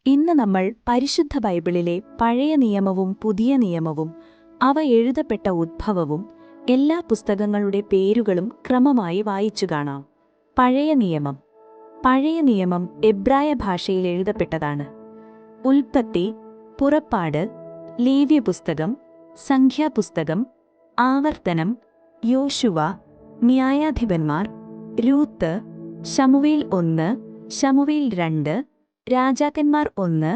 ഇന്ന് നമ്മൾ പരിശുദ്ധ ബൈബിളിലെ പഴയ നിയമവും പുതിയ നിയമവും അവ എഴുതപ്പെട്ട ഉദ്ഭവവും എല്ലാ പുസ്തകങ്ങളുടെ പേരുകളും ക്രമമായി വായിച്ചു കാണാം. പഴയ നിയമം. പഴയ നിയമം എബ്രായ ഭാഷയിൽ എഴുതപ്പെട്ടതാണ്. ഉൽപ്പത്തി, പുറപ്പാട്, ലേവ്യപുസ്തകം, സംഖ്യാപുസ്തകം, ആവർത്തനം, യോശുവ, ന്യായാധിപന്മാർ, രൂത്ത്, ശമൂവേൽ 1, ശമൂവേൽ 2, രാജാക്കന്മാർ 1,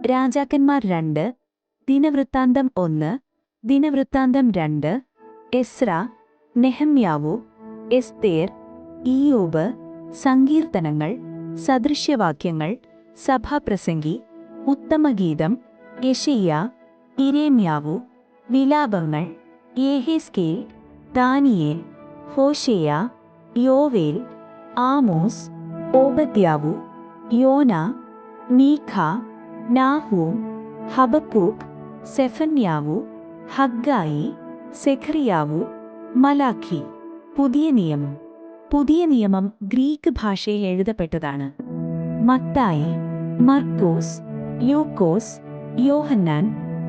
രാജാക്കന്മാർ 2, ദിനവൃത്താന്തം 1, ദിനവൃത്താന്തം 2, എസ്ര, നെഹമ്യാവു, എസ്തേർ, ഇയ്യോബ്, സങ്കീർത്തനങ്ങൾ, സദൃശ്യവാക്യങ്ങൾ, സഭാപ്രസംഗി, ഉത്തമഗീതം, യെശയ്യാ, ഇരേമ്യാവു, വിലാപങ്ങൾ, യെഹെസ്കേൽ, ദാനിയേൽ, ഹോശേയ, യോവേൽ, ആമോസ്, ഓബദ്യാവു, യോന, മീഖ, നാഹൂം, ഹബക്കൂക്ക്, സെഫന്യാവു, ഹഗ്ഗായി, സെഖറിയാവു, മലാഖി. പുതിയ നിയമം. പുതിയ നിയമം ഗ്രീക്ക് ഭാഷയിൽ എഴുതപ്പെട്ടതാണ്. മത്തായി, മർക്കോസ്, ലൂക്കോസ്, യോഹന്നാൻ,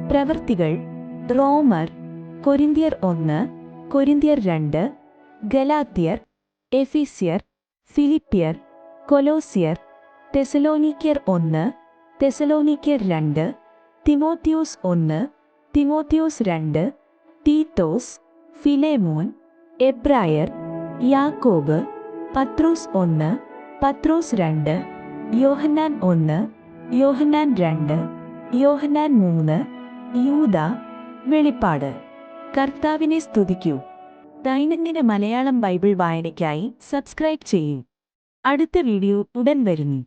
പ്രവൃത്തികൾ, റോമർ, കൊരിന്ത്യർ 1, കൊരിന്ത്യർ 2, ഗലാത്യർ, എഫീസ്യർ, ഫിലിപ്പിയർ, കൊലോസ്യർ, തെസലോനിക്യർ 1, തെസലോനിക്യർ 2, തിമോത്തിയോസ് 1, തിമോത്തിയോസ് 2, തീത്തോസ്, ഫിലേമോൻ, എബ്രായർ, യാക്കോബ്, പത്രോസ് 1, പത്രോസ് 2, യോഹന്നാൻ 1, യോഹന്നാൻ 2, യോഹന്നാൻ 3, യൂദ, വെളിപ്പാട്. കർത്താവിനെ സ്തുതിക്കൂ. ദൈനംദിന മലയാളം ബൈബിൾ വായനയ്ക്കായി സബ്സ്ക്രൈബ് ചെയ്യൂ. അടുത്ത വീഡിയോ ഉടൻ വരുന്നു.